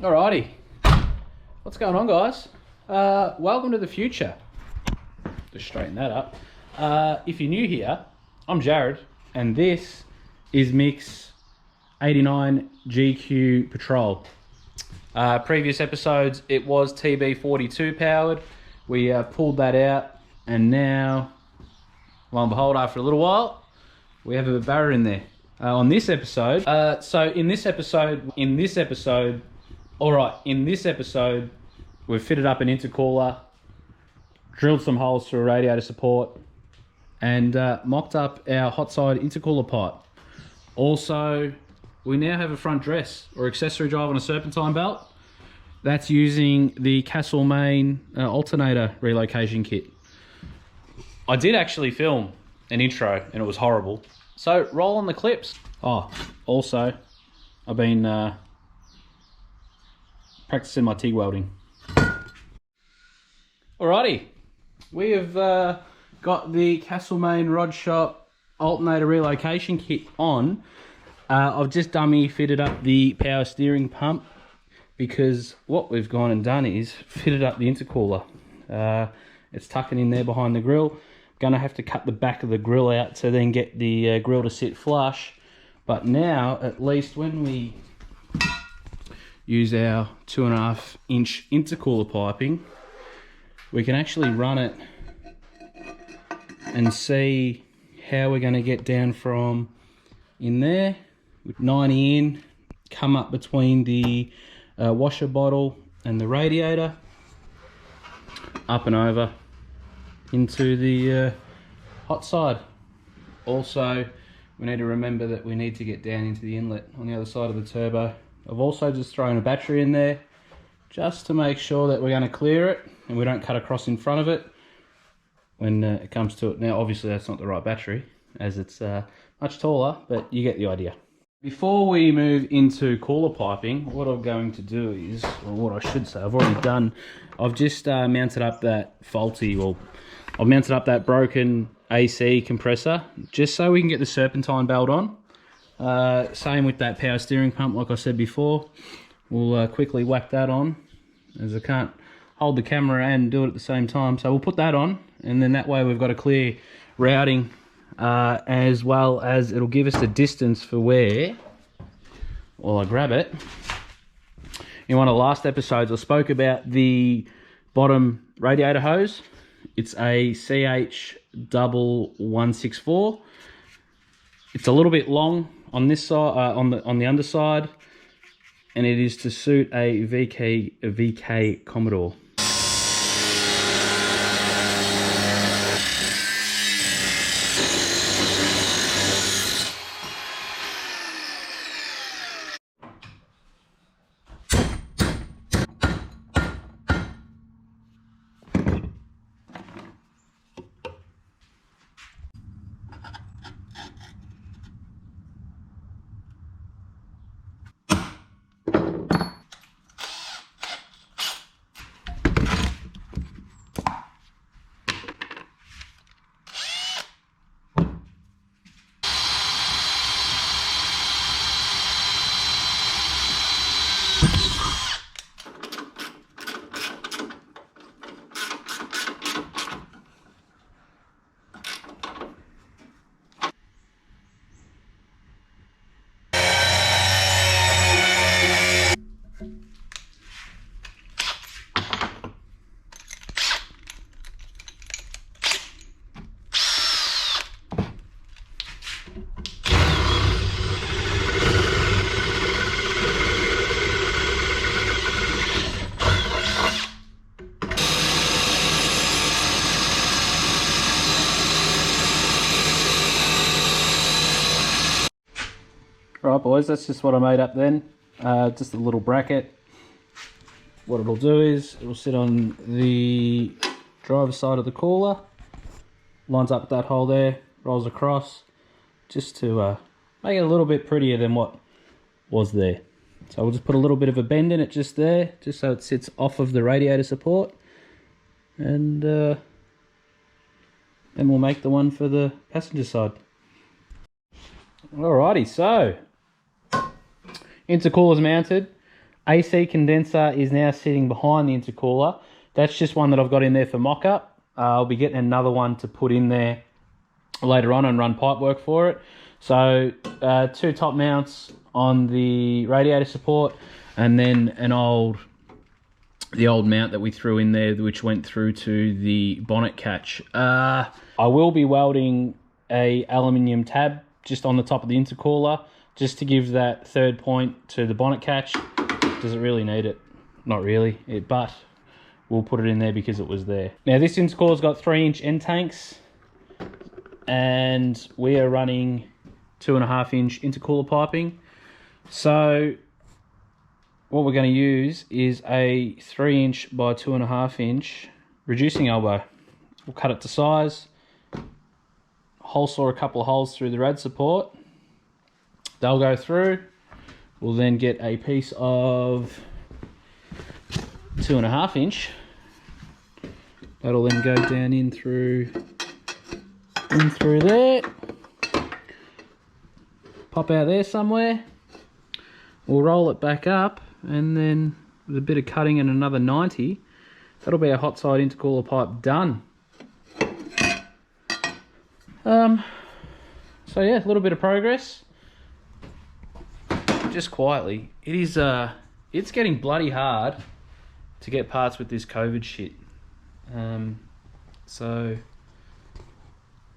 Alrighty, what's going on, guys? Welcome to the future. Just straighten that up. If you're new here, I'm Jared, and this is Mix 89 GQ Patrol. Previous episodes, it was TB42 powered. We pulled that out, and now, lo and behold, after a little while, we have a Barra in there. On this episode, in this episode, we've fitted up an intercooler, drilled some holes through a radiator support, and mocked up our hot side intercooler pipe. Also, we now have a front dress or accessory drive on a serpentine belt. That's using the Castlemaine alternator relocation kit. I did actually film an intro and it was horrible. So roll on the clips. Oh, also, I've been practicing my TIG welding. Alrighty, we have got the Castlemaine Rod Shop alternator relocation kit on. I've just dummy fitted up the power steering pump because what we've gone and done is fitted up the intercooler. It's tucking in there behind the grill. Gonna have to cut the back of the grill out to then get the grill to sit flush. But now, at least when we use our 2.5 inch intercooler piping, we can actually run it and see how we're going to get down from in there with 90 in, come up between the washer bottle and the radiator, up and over into the hot side. Also, we need to remember that we need to get down into the inlet on the other side of the turbo. I've also just thrown a battery in there just to make sure that we're going to clear it and we don't cut across in front of it when it comes to it. Now, obviously that's not the right battery as it's much taller, but you get the idea. Before we move into cooler piping, what I'm going to do is, or what I should say, I've already done, I've just mounted up that I've mounted up that broken AC compressor just so we can get the serpentine belt on. Same with that power steering pump, like I said before. We'll quickly whack that on, as I can't hold the camera and do it at the same time. So we'll put that on, and then that way we've got a clear routing, as well as it'll give us the distance for where, while I grab it. In one of the last episodes, I spoke about the bottom radiator hose. It's a CH164. It's a little bit long on this side, on the underside, and it is to suit a VK Commodore. Right, boys, that's just what I made up then. Just a little bracket. What it'll do is it'll sit on the driver's side of the cooler, lines up that hole there, rolls across, just to make it a little bit prettier than what was there. So we'll just put a little bit of a bend in it just there, just so it sits off of the radiator support, and then we'll make the one for the passenger side. Alrighty, so intercooler's mounted, AC condenser is now sitting behind the intercooler. That's just one that I've got in there for mock-up. I'll be getting another one to put in there later on and run pipe work for it. So 2 top mounts on the radiator support, and then the old mount that we threw in there, which went through to the bonnet catch. I will be welding a aluminium tab just on the top of the intercooler, just to give that 3rd point to the bonnet catch. Does it really need it? Not really, but we'll put it in there because it was there. Now this intercooler's got 3-inch end tanks, and we are running 2.5-inch intercooler piping. So what we're going to use is a 3-inch by 2.5-inch reducing elbow. We'll cut it to size, hole saw a couple of holes through the rad support. They'll go through. We'll then get a piece of 2.5-inch. That'll then go down in through there. Pop out there somewhere. We'll roll it back up, and then with a bit of cutting and another 90, that'll be a hot side intercooler pipe done. So yeah, a little bit of progress. Just quietly, it's getting bloody hard to get parts with this COVID shit. So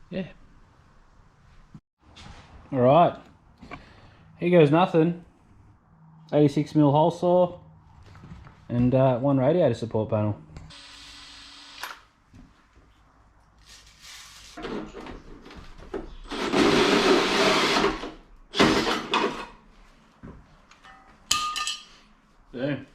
yeah. All right, here goes nothing. 86mm hole saw and 1 radiator support panel. Boom.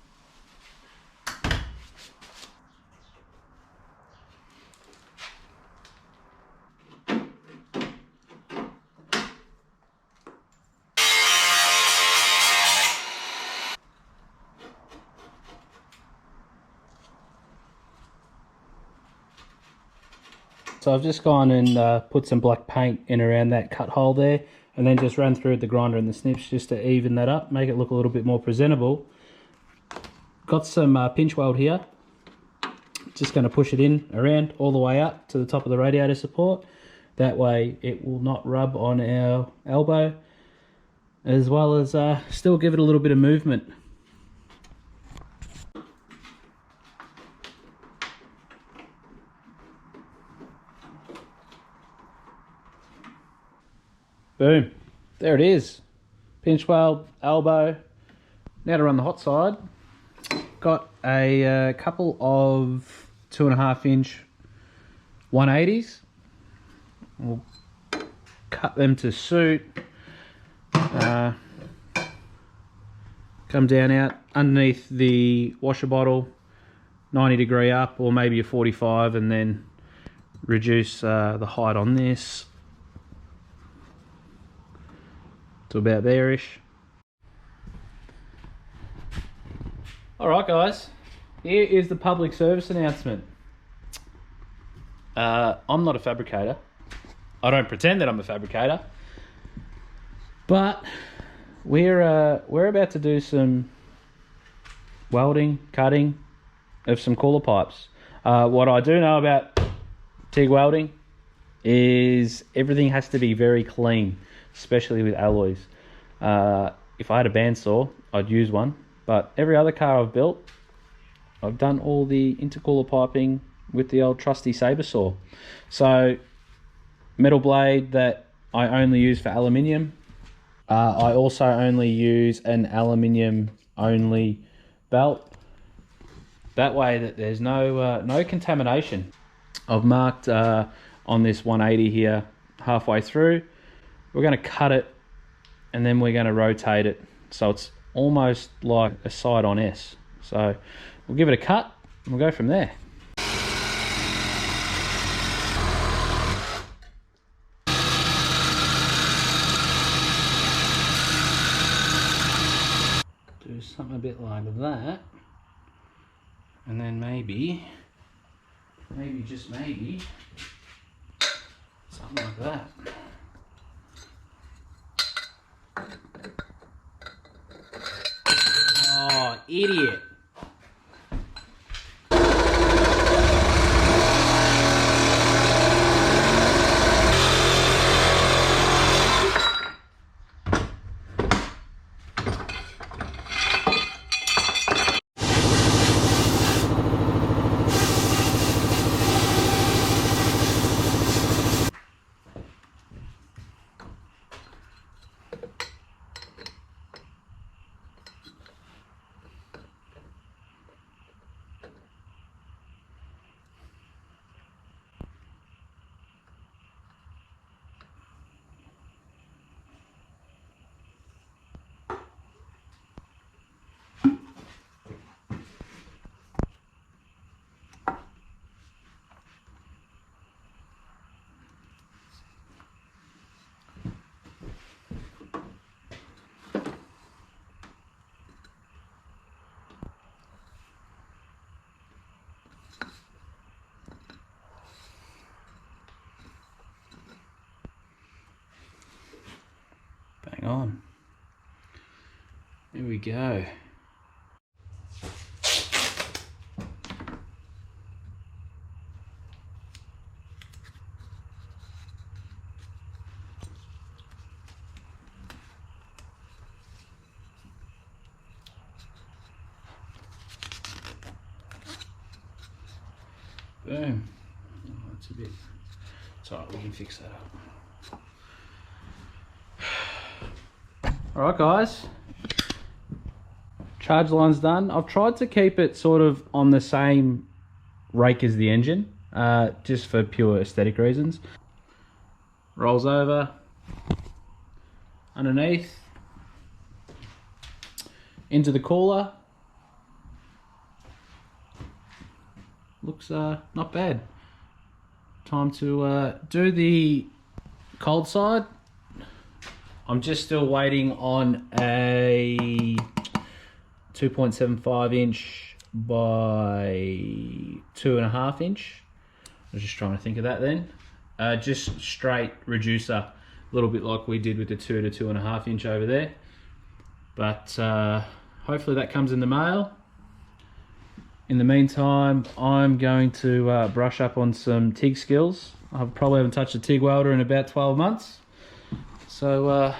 So I've just gone and put some black paint in around that cut hole there, and then just ran through the grinder and the snips just to even that up, make it look a little bit more presentable. Got some pinch weld here. Just going to push it in around all the way up to the top of the radiator support. That way it will not rub on our elbow, as well as still give it a little bit of movement. Boom, there it is. Pinch weld, elbow. Now to run the hot side. Got a couple of 2.5-inch 180s. We'll cut them to suit. Come down out underneath the washer bottle, 90° up, or maybe a 45, and then reduce the height on this to about there-ish. Alright guys, here is the public service announcement. I'm not a fabricator. I don't pretend that I'm a fabricator. But we're about to do some welding, cutting of some cooler pipes. What I do know about TIG welding is everything has to be very clean, especially with alloys. If I had a bandsaw, I'd use one. But every other car I've built, I've done all the intercooler piping with the old trusty saber saw. So, metal blade that I only use for aluminium. I also only use an aluminium only belt. That way that there's no contamination. I've marked on this 180 here halfway through. We're going to cut it, and then we're going to rotate it so it's almost like a side on S. So we'll give it a cut and we'll go from there. Do something a bit like that, and then maybe just maybe something like that. Oh, idiot. Bang on. Here we go. Boom. Oh, that's a bit. It's alright, we can fix that up. Alright guys, charge line's done. I've tried to keep it sort of on the same rake as the engine, just for pure aesthetic reasons. Rolls over, underneath, into the cooler. Looks not bad. Time to do the cold side. I'm just still waiting on a 2.75 inch by 2.5 inch. I was just trying to think of that then. Just straight reducer, a little bit like we did with the 2 to 2.5 inch over there. But hopefully that comes in the mail. In the meantime, I'm going to brush up on some TIG skills. I probably haven't touched a TIG welder in about 12 months. So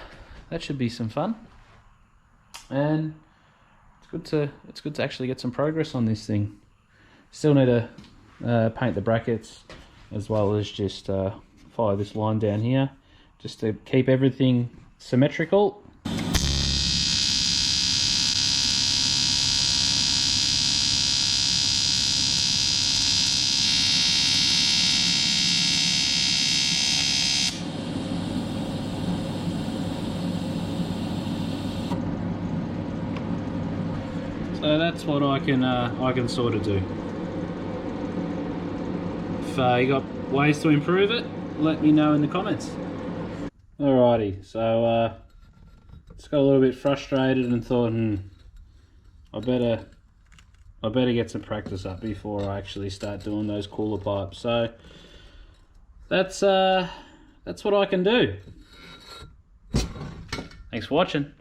that should be some fun. And it's good to actually get some progress on this thing. Still need to paint the brackets, as well as just follow this line down here, just to keep everything symmetrical. So that's what I can sort of do. If you got ways to improve it, let me know in the comments. Alrighty, so just got a little bit frustrated and thought, I better get some practice up before I actually start doing those cooler pipes. So that's what I can do. Thanks for watching.